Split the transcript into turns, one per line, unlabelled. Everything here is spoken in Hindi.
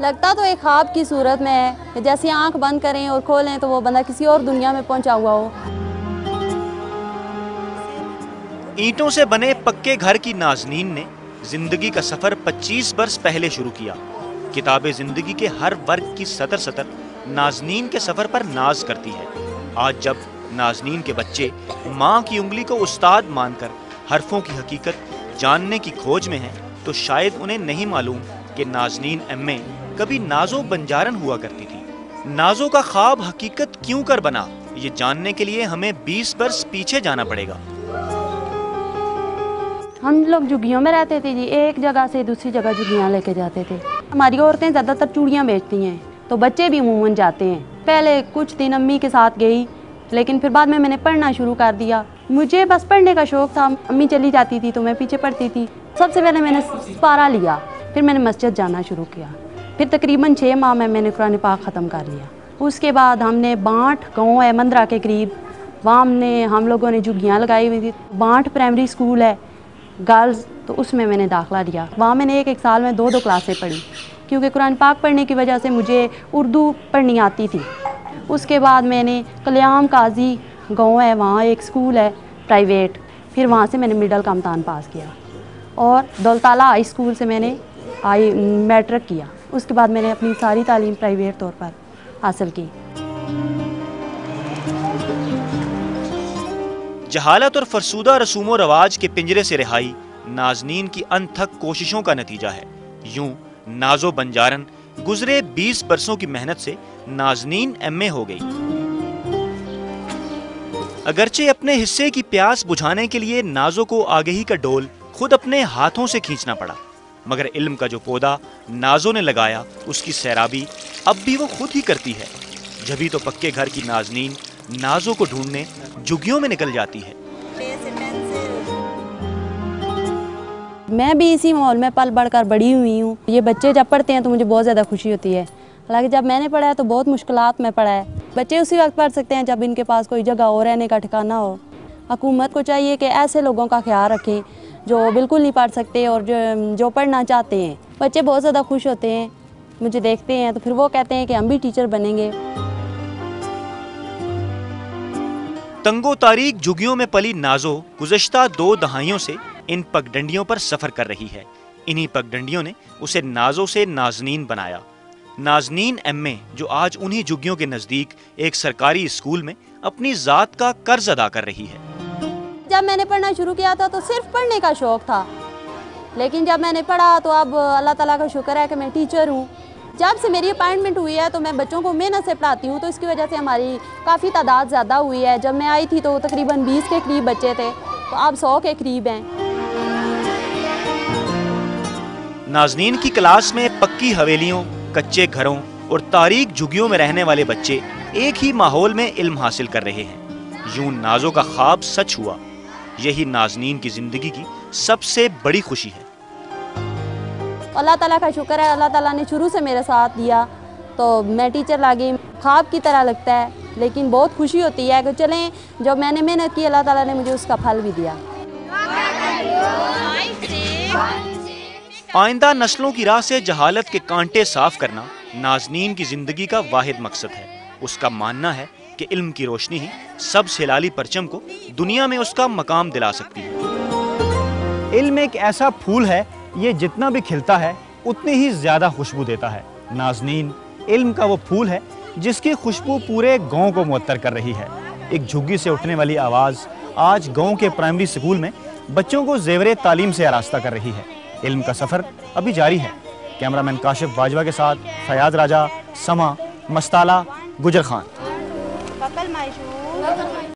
लगता तो एक ख्वाब की सूरत में है कि जैसे आंख बंद करें और खोलें तो वो बंदा किसी और दुनिया में पहुंचा हुआ हो।
ईंटों से बने पक्के घर की नाज़नीन ने जिंदगी का सफर 25 बरस पहले शुरू किया। किताबे जिंदगी के हर वर्ग की सतर सतर नाज़नीन के सफर पर नाज करती है। आज जब नाज़नीन के बच्चे माँ की उंगली को उस्ताद मानकर हरफों की हकीकत जानने की खोज में हैं, तो शायद उन्हें नहीं मालूम कि नाज़नीन एम्मे कभी नाजो बंजारन हुआ करती थी। नाजो का ख्वाब हकीकत क्यों कर बना, ये जानने के लिए हमें 20 बरस पीछे जाना पड़ेगा।
हम लोग झुग्गियों में रहते थे जी, एक जगह से दूसरी जगह झुग्गियाँ लेके जाते थे। हमारी औरतें ज़्यादातर चूड़ियाँ बेचती हैं, तो बच्चे भी अमूमन जाते हैं। पहले कुछ दिन अम्मी के साथ गई, लेकिन फिर बाद में मैंने पढ़ना शुरू कर दिया। मुझे बस पढ़ने का शौक़ था, अम्मी चली जाती थी तो मैं पीछे पढ़ती थी। सबसे पहले मैंने पारा लिया, फिर मैंने मस्जिद जाना शुरू किया। फिर तकरीबन 6 माह में मैंने कुरान पाक ख़त्म कर लिया। उसके बाद हमने बांट गाँव है मंदरा के करीब, वहाँ हम लोगों ने झुग्गियाँ लगाई हुई थी। बांट प्राइमरी स्कूल है गर्ल्स, तो उसमें मैंने दाखिला लिया। वहाँ मैंने एक साल में 2 क्लासें पढ़ी, क्योंकि कुरान पाक पढ़ने की वजह से मुझे उर्दू पढ़नी आती थी। उसके बाद मैंने कल्याम काजी गाँव है, वहाँ एक स्कूल है प्राइवेट, फिर वहाँ से मैंने मिडल का इम्तहान पास किया और दौलताला हाई स्कूल से मैंने मैट्रिक किया। उसके बाद मैंने अपनी सारी तालीम प्राइवेट तौर पर हासिल की।
जहालत और फरसूदा रसूम व रवाज के पिंजरे से रिहाई नाज़नीन की अनथक कोशिशों का नतीजा है। यूं नाजो बंजारन गुजरे 20 बरसों की मेहनत से नाज़नीन एमए हो गई। अगरचे अपने हिस्से की प्यास बुझाने के लिए नाजो को आगही का डोल खुद अपने हाथों से खींचना पड़ा, मगर इल्म का जो पौधा नाजो ने लगाया उसकी सैराबी अब भी वो खुद ही करती है। जभी तो पक्के घर की नाज़नीन नाजो को ढूंढने झुग्गियों में निकल जाती है।
मैं भी इसी माहौल में पल बढ़कर बड़ी हुई हूँ। ये बच्चे जब पढ़ते हैं तो मुझे बहुत ज़्यादा खुशी होती है। हालांकि जब मैंने पढ़ा है तो बहुत मुश्किलात में पढ़ा है। बच्चे उसी वक्त पढ़ सकते हैं जब इनके पास कोई जगह हो, रहने का ठिकाना हो। हुकूमत को चाहिए कि ऐसे लोगों का ख्याल रखें जो बिल्कुल नहीं पढ़ सकते और जो पढ़ना चाहते हैं। बच्चे बहुत ज़्यादा खुश होते हैं, मुझे देखते हैं तो फिर वो कहते हैं कि हम भी टीचर बनेंगे।
तंगो तारीख झुग्गियों में पली नाजो गुज़श्ता 2 दहाइयों से इन पगडंडियों पर सफर कर रही है। इन्हीं पगडंडियों ने उसे नाजो से नाज़नीन बनाया। नाज़नीन एम्मे जो आज उन्हीं झुग्गियों के नजदीक एक सरकारी स्कूल में अपनी जात का कर्ज अदा कर रही है।
जब मैंने पढ़ना शुरू किया था तो सिर्फ पढ़ने का शौक़ था, लेकिन जब मैंने पढ़ा तो अब अल्लाह ताला का शुक्र है कि मैं टीचर हूँ। जब से मेरी अपॉइंटमेंट हुई है तो मैं बच्चों को मेहनत से पढ़ाती हूँ, तो इसकी वजह से हमारी काफ़ी तादाद ज़्यादा हुई है। जब मैं आई थी तो तकरीबन 20 के करीब बच्चे थे, तो अब 100 के करीब हैं।
नाज़नीन की क्लास में पक्की हवेलियों, कच्चे घरों और तारीक झुग्गियों में रहने वाले बच्चे एक ही माहौल में इल्म हासिल कर रहे हैं। यूं नाजो का ख्वाब सच हुआ। यही नाज़नीन की जिंदगी की सबसे बड़ी खुशी है।
अल्लाह ताला का शुक्र है, अल्लाह ताला ने शुरू से मेरे साथ दिया तो मैं टीचर लगी। ख्वाब की तरह लगता है, लेकिन बहुत खुशी होती है कि चलें जो मैंने मेहनत की अल्लाह ताला ने मुझे उसका फल भी दिया।
आइंदा नस्लों की राह से जहालत के कांटे साफ करना नाज़नीन की जिंदगी का वाहिद मकसद है। उसका मानना है कि इल्म की रोशनी ही सब हिलाली परचम को दुनिया में उसका मकाम दिला सकती है।
इल्म एक ऐसा फूल है, ये जितना भी खिलता है उतनी ही ज्यादा खुशबू देता है। नाज़नीन इल्म का वो फूल है जिसकी खुशबू पूरे गांव को मुअत्तर कर रही है। एक झुग्गी से उठने वाली आवाज़ आज गांव के प्राइमरी स्कूल में बच्चों को ज़ेवरे तालीम से आरास्ता कर रही है। इल्म का सफ़र अभी जारी है। कैमरामैन काशिफ बाजवा के साथ फयाज राजा, समा, मस्ताला, गुजर खान।